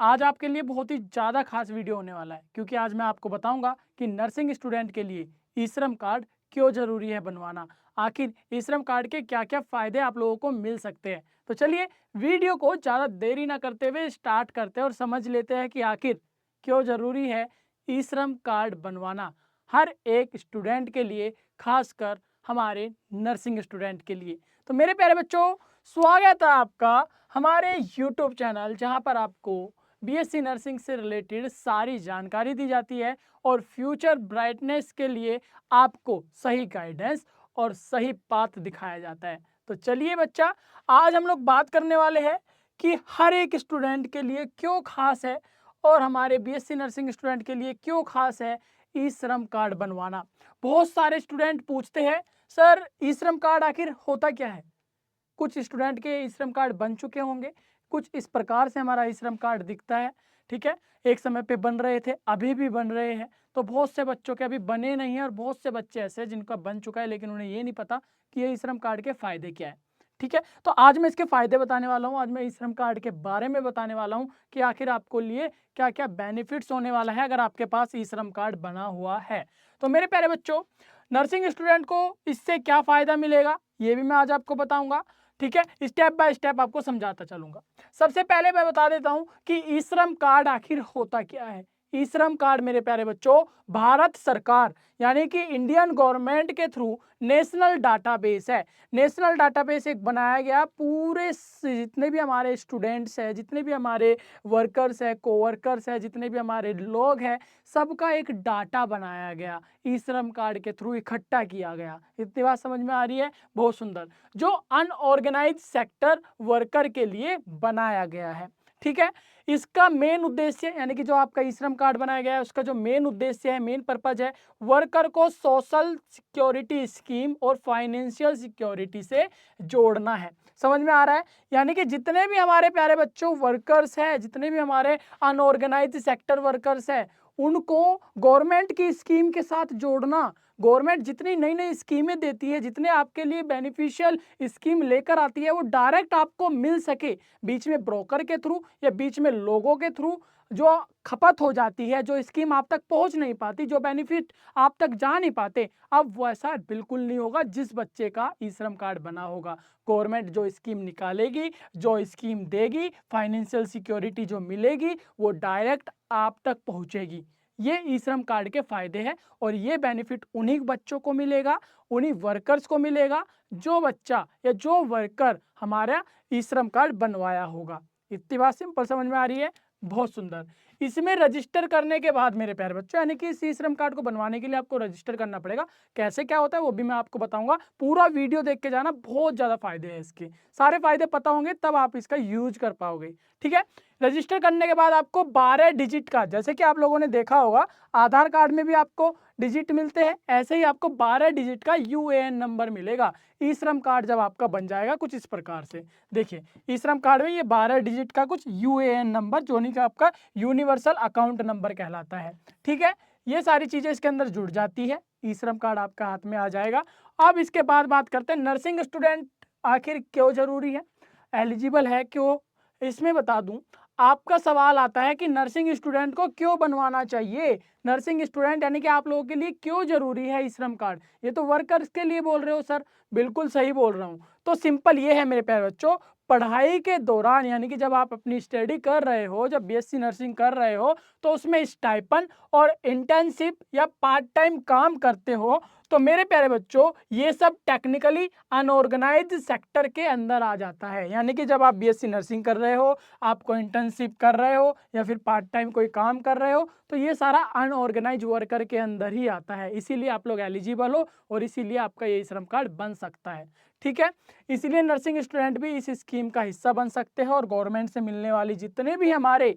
आज आपके लिए बहुत ही ज़्यादा खास वीडियो होने वाला है क्योंकि आज मैं आपको बताऊंगा कि नर्सिंग स्टूडेंट के लिए ई श्रम कार्ड क्यों ज़रूरी है बनवाना। आखिर ई श्रम कार्ड के क्या क्या फ़ायदे आप लोगों को मिल सकते हैं। तो चलिए वीडियो को ज़्यादा देरी ना करते हुए स्टार्ट करते हैं और समझ लेते हैं कि आखिर क्यों ज़रूरी है ई श्रम कार्ड बनवाना हर एक स्टूडेंट के लिए, खासकर हमारे नर्सिंग स्टूडेंट के लिए। तो मेरे प्यारे बच्चों, स्वागत है आपका हमारे यूट्यूब चैनल, जहां पर आपको बीएससी नर्सिंग से रिलेटेड सारी जानकारी दी जाती है और फ्यूचर ब्राइटनेस के लिए आपको सही गाइडेंस और सही पाथ दिखाया जाता है। तो चलिए बच्चा, आज हम लोग बात करने वाले हैं कि हर एक स्टूडेंट के लिए क्यों खास है और हमारे बीएससी नर्सिंग स्टूडेंट के लिए क्यों खास है ई श्रम कार्ड बनवाना। बहुत सारे स्टूडेंट पूछते हैं, सर ई श्रम कार्ड आखिर होता क्या है। कुछ स्टूडेंट के ई श्रम कार्ड बन चुके होंगे, कुछ इस प्रकार से हमारा ई श्रम कार्ड दिखता है। ठीक है, एक समय पे बन रहे थे, अभी भी बन रहे हैं। तो बहुत से बच्चों के अभी बने नहीं हैं और बहुत से बच्चे ऐसे हैं जिनका बन चुका है लेकिन उन्हें ये नहीं पता कि ये ई श्रम कार्ड के फायदे क्या है। ठीक है, तो आज मैं इसके फायदे बताने वाला हूँ। आज मैं ई श्रम कार्ड के बारे में बताने वाला हूँ कि आखिर आपको लिए क्या क्या बेनिफिट्स होने वाला है अगर आपके पास ई श्रम कार्ड बना हुआ है। तो मेरे प्यारे बच्चों, नर्सिंग स्टूडेंट को इससे क्या फायदा मिलेगा ये भी मैं आज आपको बताऊंगा। ठीक है, स्टेप बाय स्टेप आपको समझाता चलूंगा। सबसे पहले मैं बता देता हूं कि ई श्रम कार्ड आखिर होता क्या है। ई श्रम कार्ड मेरे प्यारे बच्चों, भारत सरकार यानी कि इंडियन गवर्नमेंट के थ्रू नेशनल डाटाबेस है। नेशनल डाटाबेस एक बनाया गया, पूरे जितने भी हमारे स्टूडेंट्स हैं, जितने भी हमारे वर्कर्स हैं, कोवर्कर्स हैं, जितने भी हमारे लोग हैं, सबका एक डाटा बनाया गया, ई श्रम कार्ड के थ्रू इकट्ठा किया गया। इतनी बात समझ में आ रही है? बहुत सुंदर। जो अनऑर्गेनाइज सेक्टर वर्कर के लिए बनाया गया है। ठीक है, इसका मेन उद्देश्य यानी कि जो आपका ई श्रम कार्ड बनाया गया है उसका जो मेन उद्देश्य है, मेन पर्पज है, वर्कर को सोशल सिक्योरिटी स्कीम और फाइनेंशियल सिक्योरिटी से जोड़ना है। समझ में आ रहा है? यानी कि जितने भी हमारे प्यारे बच्चों वर्कर्स हैं, जितने भी हमारे अनऑर्गेनाइज सेक्टर वर्कर्स हैं, उनको गवर्नमेंट की स्कीम के साथ जोड़ना। गवर्नमेंट जितनी नई नई स्कीमें देती है, जितने आपके लिए बेनिफिशियल स्कीम लेकर आती है, वो डायरेक्ट आपको मिल सके, बीच में ब्रोकर के थ्रू या बीच में लोगों के थ्रू जो खपत हो जाती है, जो स्कीम आप तक पहुंच नहीं पाती, जो बेनिफिट आप तक जा नहीं पाते, अब वैसा बिल्कुल नहीं होगा जिस बच्चे का ई श्रम कार्ड बना होगा। गवर्नमेंट जो स्कीम निकालेगी, जो स्कीम देगी, फाइनेंशियल सिक्योरिटी जो मिलेगी, वो डायरेक्ट आप तक पहुंचेगी। ये ई श्रम कार्ड के फायदे हैं और ये बेनिफिट उन्हीं बच्चों को मिलेगा, उन्हीं वर्कर्स को मिलेगा जो बच्चा या जो वर्कर हमारा ई श्रम कार्ड बनवाया होगा। इतनी बात सिंपल समझ में आ रही है? बहुत सुंदर। इसमें रजिस्टर करने के बाद मेरे प्यारे बच्चों, यानी कि इस ई श्रम कार्ड को बनवाने के लिए आपको रजिस्टर करना पड़ेगा। कैसे क्या होता है वो भी मैं आपको बताऊंगा। पूरा वीडियो देख के जाना, बहुत ज्यादा फायदे हैं इसके। सारे फायदे पता होंगे तब आप इसका यूज कर पाओगे। ठीक है, रजिस्टर करने के बाद आपको 12 डिजिट का, जैसे कि आप लोगों ने देखा होगा आधार कार्ड में भी आपको डिजिट मिलते हैं, ऐसे ही आपको 12 डिजिट का यूएएन नंबर मिलेगा। ई श्रम कार्ड जब आपका बन जाएगा कुछ इस प्रकार से, देखिए ई श्रम कार्ड में ये 12 डिजिट का कुछ यूएएन नंबर, जो नहीं का आपका यूनिवर्सल अकाउंट नंबर कहलाता है। ठीक है, ये सारी चीजें इसके अंदर जुड़ जाती है, ई श्रम कार्ड आपका हाथ में आ जाएगा। अब इसके बाद बात करते हैं नर्सिंग स्टूडेंट आखिर क्यों जरूरी है, एलिजिबल है क्यों। इसमें बता दूं, आपका सवाल आता है कि नर्सिंग स्टूडेंट को क्यों बनवाना चाहिए। नर्सिंग स्टूडेंट यानी कि आप लोगों के लिए क्यों जरूरी है ई श्रम कार्ड। ये तो वर्कर्स के लिए बोल रहे हो सर। बिल्कुल सही बोल रहा हूँ। तो सिंपल ये है मेरे प्यारे बच्चों, पढ़ाई के दौरान यानी कि जब आप अपनी स्टडी कर रहे हो, जब बीएससी नर्सिंग कर रहे हो, तो उसमें स्टाइपन और इंटर्नशिप या पार्ट टाइम काम करते हो, तो मेरे प्यारे बच्चों ये सब टेक्निकली अनऑर्गेनाइज्ड सेक्टर के अंदर आ जाता है। यानी कि जब आप बीएससी नर्सिंग कर रहे हो, आपको इंटर्नशिप कर रहे हो या फिर पार्ट टाइम कोई काम कर रहे हो, तो ये सारा अनऑर्गेनाइज वर्कर के अंदर ही आता है। इसीलिए आप लोग एलिजिबल हो और इसीलिए आपका ये श्रम कार्ड बन सकता है। ठीक है, इसीलिए नर्सिंग स्टूडेंट भी इस स्कीम का हिस्सा बन सकते हैं और गवर्नमेंट से मिलने वाली जितने भी हमारे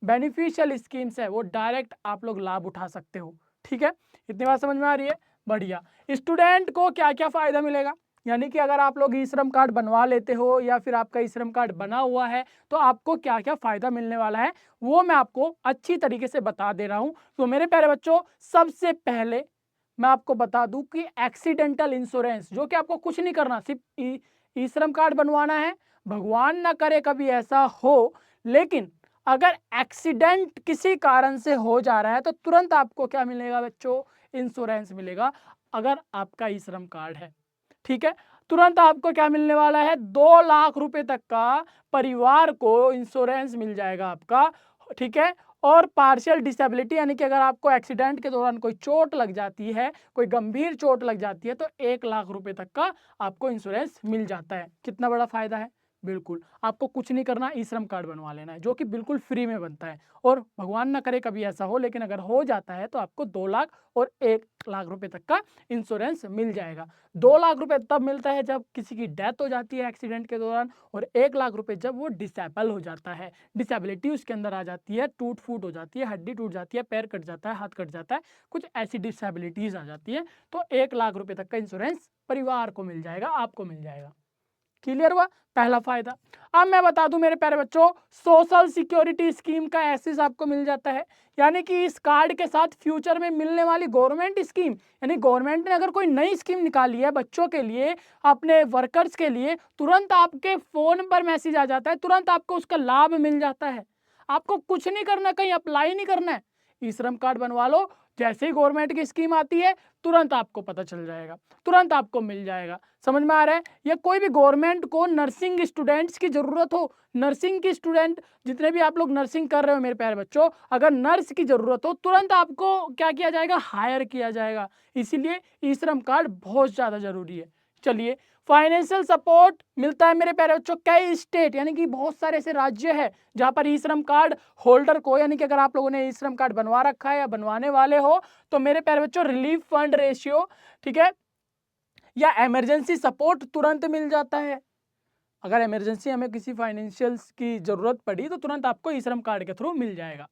बेनिफिशियल स्कीम्स है वो डायरेक्ट आप लोग लाभ उठा सकते हो। ठीक है, इतनी बात समझ में आ रही है? बढ़िया। स्टूडेंट को क्या क्या फायदा मिलेगा, यानी कि अगर आप लोग ई श्रम कार्ड बनवा लेते हो या फिर आपका ई श्रम कार्ड बना हुआ है तो आपको क्या क्या फायदा मिलने वाला है वो मैं आपको अच्छी तरीके से बता दे रहा हूं। तो मेरे प्यारे बच्चों, सबसे पहले मैं आपको बता दूं कि एक्सीडेंटल इंश्योरेंस, जो कि आपको कुछ नहीं करना, सिर्फ ई श्रम कार्ड बनवाना है। भगवान ना करे कभी ऐसा हो, लेकिन अगर एक्सीडेंट किसी कारण से हो जा रहा है तो तुरंत आपको क्या मिलेगा बच्चों, इंश्योरेंस मिलेगा। अगर आपका ई श्रम कार्ड है, ठीक है, तुरंत आपको क्या मिलने वाला है, 2 लाख रुपए तक का परिवार को इंश्योरेंस मिल जाएगा आपका, ठीक है। और पार्शियल डिसेबिलिटी यानी कि अगर आपको एक्सीडेंट के दौरान कोई चोट लग जाती है, कोई गंभीर चोट लग जाती है, तो 1 लाख रुपए तक का आपको इंश्योरेंस मिल जाता है। कितना बड़ा फायदा है। बिल्कुल आपको कुछ नहीं करना, ई श्रम कार्ड बनवा लेना है, जो कि बिल्कुल फ्री में बनता है। और भगवान ना करे कभी ऐसा हो, लेकिन अगर हो जाता है तो आपको 2 लाख और 1 लाख रुपए तक का इंश्योरेंस मिल जाएगा। 2 लाख रुपए तब मिलता है जब किसी की डेथ हो जाती है एक्सीडेंट के दौरान, और 1 लाख रुपए जब वो डिसेबल हो जाता है, डिसेबिलिटी उसके अंदर आ जाती है, टूट फूट हो जाती है, हड्डी टूट जाती है, पैर कट जाता है, हाथ कट जाता है, कुछ ऐसी डिसेबिलिटीज आ जाती है, तो 1 लाख रुपए तक का इंश्योरेंस परिवार को मिल जाएगा, आपको मिल जाएगा। क्लियर हुआ पहला फायदा। अब मैं बता दूं मेरे प्यारे बच्चों, सोशल सिक्योरिटी स्कीम का एक्सेस आपको मिल जाता है। यानी कि इस कार्ड के साथ फ्यूचर में मिलने वाली गवर्नमेंट स्कीम, यानी गवर्नमेंट ने अगर कोई नई स्कीम निकाली है बच्चों के लिए, अपने वर्कर्स के लिए, तुरंत आपके फोन पर मैसेज आ जाता है, तुरंत आपको उसका लाभ मिल जाता है। आपको कुछ नहीं करना, कहीं अप्लाई नहीं करना है, ई श्रम कार्ड बनवा लो, जैसे ही गवर्नमेंट की स्कीम आती है तुरंत आपको पता चल जाएगा, तुरंत आपको मिल जाएगा। समझ में आ रहा है। या कोई भी गवर्नमेंट को नर्सिंग स्टूडेंट्स की जरूरत हो, नर्सिंग की स्टूडेंट जितने भी आप लोग नर्सिंग कर रहे हो मेरे प्यारे बच्चों, अगर नर्स की जरूरत हो तुरंत आपको क्या किया जाएगा, हायर किया जाएगा। इसीलिए ई श्रम कार्ड बहुत ज्यादा जरूरी है। चलिए, फाइनेंशियल सपोर्ट मिलता है मेरे प्यारे बच्चों कई स्टेट, यानी कि बहुत सारे ऐसे राज्य है जहां पर ई श्रम कार्ड होल्डर को, यानी कि अगर आप लोगों ने ई श्रम कार्ड बनवा रखा है या बनवाने वाले हो, तो मेरे प्यारे बच्चों रिलीफ फंड रेशियो, ठीक है, या इमरजेंसी सपोर्ट तुरंत मिल जाता है। अगर इमरजेंसी हमें किसी फाइनेंशियल की जरूरत पड़ी तो तुरंत आपको ई श्रम कार्ड के थ्रू मिल जाएगा।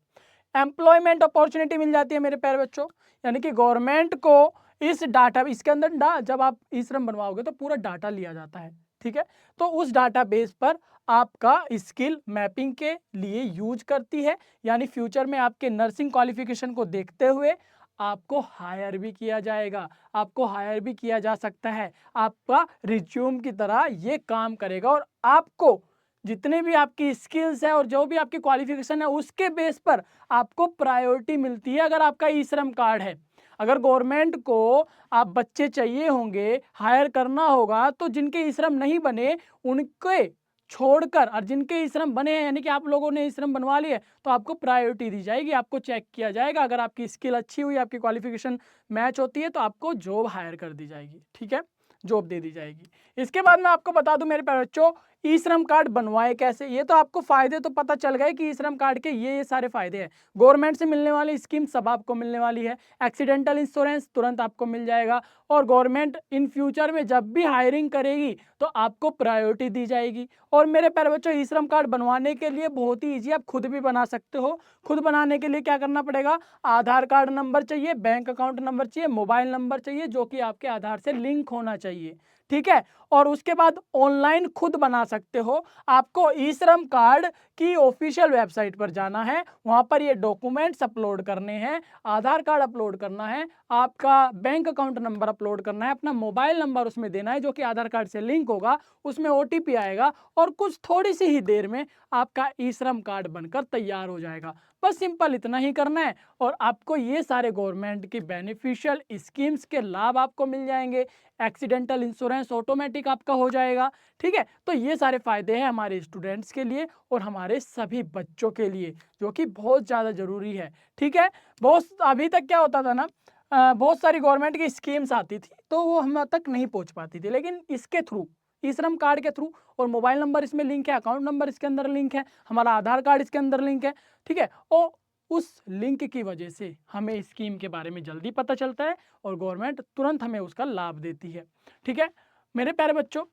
एम्प्लॉयमेंट अपॉर्चुनिटी मिल जाती है मेरे प्यारे बच्चों, यानी कि गवर्नमेंट को इस डाटा, इसके अंदर जब आप ई श्रम बनवाओगे तो पूरा डाटा लिया जाता है, ठीक है, तो उस डाटा बेस पर आपका स्किल मैपिंग के लिए यूज करती है। यानी फ्यूचर में आपके नर्सिंग क्वालिफिकेशन को देखते हुए आपको हायर भी किया जाएगा, आपको हायर भी किया जा सकता है, आपका रिज्यूम की तरह ये काम करेगा। और आपको जितने भी आपकी स्किल्स है और जो भी आपकी क्वालिफिकेशन है उसके बेस पर आपको प्रायोरिटी मिलती है अगर आपका ई श्रम कार्ड है। अगर गवर्नमेंट को आप बच्चे चाहिए होंगे, हायर करना होगा, तो जिनके ई श्रम नहीं बने उनके छोड़कर, और जिनके ई श्रम बने हैं यानी कि आप लोगों ने ई श्रम बनवा लिए, तो आपको प्रायोरिटी दी जाएगी, आपको चेक किया जाएगा। अगर आपकी स्किल अच्छी हुई, आपकी क्वालिफिकेशन मैच होती है, तो आपको जॉब हायर कर दी जाएगी, ठीक है, जॉब दे दी जाएगी। इसके बाद मैं आपको बता दूं मेरे प्यारे बच्चों, ई श्रम कार्ड बनवाए कैसे। ये तो आपको फायदे तो पता चल गए कि ई श्रम कार्ड के ये सारे फायदे हैं। गवर्नमेंट से मिलने वाली स्कीम सब आपको मिलने वाली है, एक्सीडेंटल इंश्योरेंस तुरंत आपको मिल जाएगा, और गवर्नमेंट इन फ्यूचर में जब भी हायरिंग करेगी तो आपको प्रायोरिटी दी जाएगी। और मेरे प्यारे बच्चों, ई श्रम कार्ड बनवाने के लिए बहुत ही ईजी, आप खुद भी बना सकते हो। खुद बनाने के लिए क्या करना पड़ेगा, आधार कार्ड नंबर चाहिए, बैंक अकाउंट नंबर चाहिए, मोबाइल नंबर चाहिए जो कि आपके आधार से लिंक होना चाहिए, ठीक है। और उसके बाद ऑनलाइन खुद बना सकते हो। आपको ई श्रम कार्ड की ऑफिशियल वेबसाइट पर जाना है, वहां पर ये डॉक्यूमेंट्स अपलोड करने हैं, आधार कार्ड अपलोड करना है, आपका बैंक अकाउंट नंबर अपलोड करना है, अपना मोबाइल नंबर उसमें देना है जो कि आधार कार्ड से लिंक होगा, उसमें ओटीपी आएगा, और कुछ थोड़ी सी ही देर में आपका ई श्रम कार्ड बनकर तैयार हो जाएगा। बस सिंपल इतना ही करना है और आपको ये सारे गवर्नमेंट की बेनिफिशियल स्कीम्स के लाभ आपको मिल जाएंगे। एक्सीडेंटल इंश्योरेंस ऑटोमेटिक आपका हो जाएगा, ठीक है। तो ये सारे फायदे हैं हमारे स्टूडेंट्स के लिए और हमारे सभी बच्चों के लिए, जो कि बहुत ज़्यादा जरूरी है, ठीक है। बहुत अभी तक क्या होता था ना, बहुत सारी गवर्नमेंट की स्कीम्स आती थी तो वो हम तक नहीं पहुंच पाती थी, लेकिन इसके थ्रू, ई श्रम कार्ड के थ्रू, और मोबाइल नंबर इसमें लिंक है, अकाउंट नंबर इसके अंदर लिंक है, हमारा आधार कार्ड इसके अंदर लिंक है, ठीक है। और उस लिंक की वजह से हमें स्कीम के बारे में जल्दी पता चलता है और गवर्नमेंट तुरंत हमें उसका लाभ देती है, ठीक है। मेरे प्यारे बच्चों,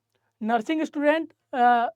नर्सिंग स्टूडेंट,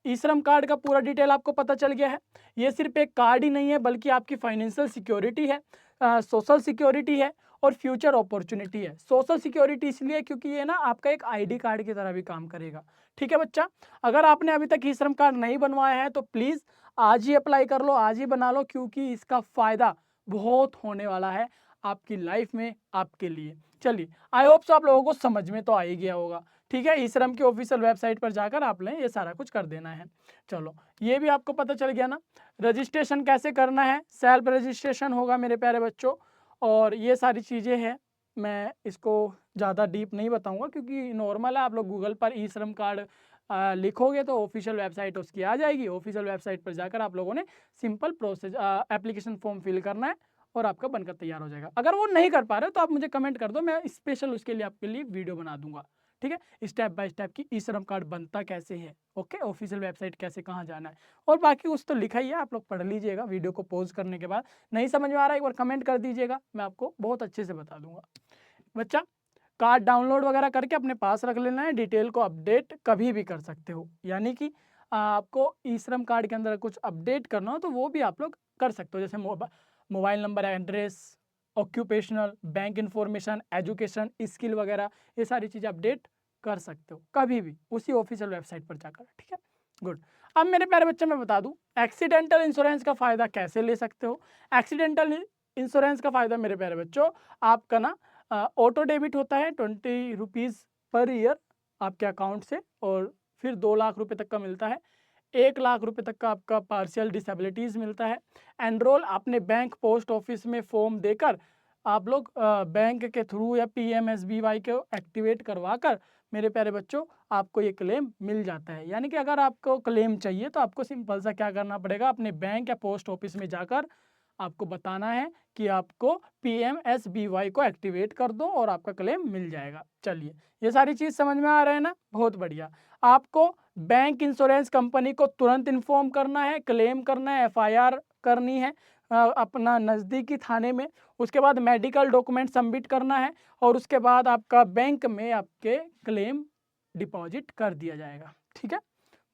ई श्रम कार्ड का पूरा डिटेल आपको पता चल गया है। ये सिर्फ एक कार्ड ही नहीं है बल्कि आपकी फाइनेंशियल सिक्योरिटी है, सोशल सिक्योरिटी है और फ्यूचर अपॉर्चुनिटी है। सोशल सिक्योरिटी इसलिए क्योंकि ये ना आपका एक आईडी कार्ड की तरह भी काम करेगा, ठीक है बच्चा। अगर आपने अभी तक ई श्रम कार्ड नहीं बनवाया है तो प्लीज़ आज ही अप्लाई कर लो, आज ही बना लो, क्योंकि इसका फ़ायदा बहुत होने वाला है आपकी लाइफ में, आपके लिए। चलिए, आई होप सो आप लोगों को समझ में तो आ ही गया होगा। ठीक है, ई श्रम की ऑफिशियल वेबसाइट पर जाकर आप लें, ये सारा कुछ कर देना है। चलो, ये भी आपको पता चल गया ना। रजिस्ट्रेशन कैसे करना है, सेल्फ रजिस्ट्रेशन होगा मेरे प्यारे बच्चों, और ये सारी चीज़ें हैं। मैं इसको ज़्यादा डीप नहीं बताऊंगा क्योंकि नॉर्मल है। आप लोग गूगल पर ई श्रम कार्ड लिखोगे तो ऑफिशियल वेबसाइट उसकी आ जाएगी। ऑफिशियल वेबसाइट पर जाकर आप लोगों ने simple process application form fill करना है और आपका बनकर तैयार हो जाएगा। अगर वो नहीं कर पा रहे हो तो आप मुझे कमेंट कर दो, मैं स्पेशल उसके लिए आपके लिए वीडियो बना दूंगा। ठीक है, स्टेप बाय स्टेप की ई श्रम कार्ड बनता कैसे है, ओके, ऑफिशियल वेबसाइट कैसे कहाँ जाना है, और बाकी कुछ तो लिखा ही है, आप लोग पढ़ लीजिएगा वीडियो को पॉज करने के बाद। नहीं समझ में आ रहा है एक बार कमेंट कर दीजिएगा, मैं आपको बहुत अच्छे से बता दूंगा। बच्चा, कार्ड डाउनलोड वगैरह करके अपने पास रख लेना है, डिटेल को अपडेट कभी भी कर सकते हो। यानी कि आपको ई श्रम कार्ड के अंदर कुछ अपडेट करना हो तो वो भी आप लोग कर सकते हो, जैसे mobile number, address, occupational, bank information, education, skill वगैरह, ये सारी चीज़ें अपडेट कर सकते हो कभी भी उसी ऑफिशियल वेबसाइट पर जाकर। ठीक है, गुड। अब मेरे प्यारे बच्चे मैं बता दूं एक्सीडेंटल इंश्योरेंस का फ़ायदा कैसे ले सकते हो। एक्सीडेंटल इंश्योरेंस का फ़ायदा मेरे प्यारे बच्चों, आपका ना ऑटो डेबिट होता है 20 रुपीज़ पर ईयर आपके अकाउंट से, और फिर 2 लाख रुपए तक का मिलता है। 1 लाख रुपए तक का आपका पार्शियल डिसेबिलिटीज़ मिलता है। एनरोल अपने बैंक पोस्ट ऑफिस में फॉर्म देकर आप लोग बैंक के थ्रू या PMSBY को एक्टिवेट करवा कर मेरे प्यारे बच्चों आपको ये क्लेम मिल जाता है। यानी कि अगर आपको क्लेम चाहिए तो आपको सिंपल सा क्या करना पड़ेगा, अपने बैंक या पोस्ट ऑफिस में जाकर आपको बताना है कि आपको PMSBY को एक्टिवेट कर दो और आपका क्लेम मिल जाएगा। चलिए, ये सारी चीज़ समझ में आ रहा है ना, बहुत बढ़िया। आपको बैंक इंश्योरेंस कंपनी को तुरंत इन्फॉर्म करना है, क्लेम करना है, FIR करनी है अपना नज़दीकी थाने में। उसके बाद मेडिकल डॉक्यूमेंट सबमिट करना है और उसके बाद आपका बैंक में आपके क्लेम डिपॉजिट कर दिया जाएगा। ठीक है,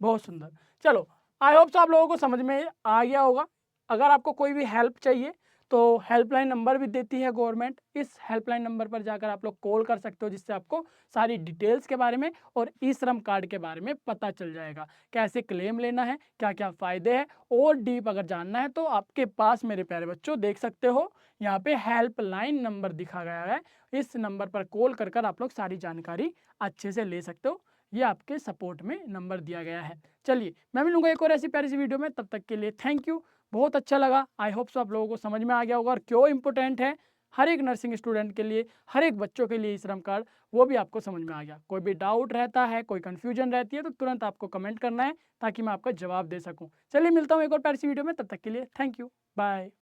बहुत सुंदर। चलो, आई होप सो आप लोगों को समझ में आ गया होगा। अगर आपको कोई भी हेल्प चाहिए तो हेल्पलाइन नंबर भी देती है गवर्नमेंट, इस हेल्पलाइन नंबर पर जाकर आप लोग कॉल कर सकते हो, जिससे आपको सारी डिटेल्स के बारे में और ई श्रम कार्ड के बारे में पता चल जाएगा, कैसे क्लेम लेना है, क्या क्या फ़ायदे हैं। और डीप अगर जानना है तो आपके पास मेरे प्यारे बच्चों देख सकते हो यहाँ पे हेल्पलाइन नंबर दिखा गया है। इस नंबर पर कॉल कर कर आप लोग सारी जानकारी अच्छे से ले सकते हो। ये आपके सपोर्ट में नंबर दिया गया है। चलिए, मैं मिलूंगा एक और ऐसी प्यारी सी वीडियो में, तब तक के लिए थैंक यू। बहुत अच्छा लगा, आई होप सो आप लोगों को समझ में आ गया होगा और क्यों इंपॉर्टेंट है हर एक नर्सिंग स्टूडेंट के लिए, हर एक बच्चों के लिए ई श्रम कार्ड, वो भी आपको समझ में आ गया। कोई भी डाउट रहता है, कोई कन्फ्यूजन रहती है तो तुरंत आपको कमेंट करना है ताकि मैं आपका जवाब दे सकूं। चलिए, मिलता हूँ एक और प्यारी सी वीडियो में, तब तक के लिए थैंक यू, बाय।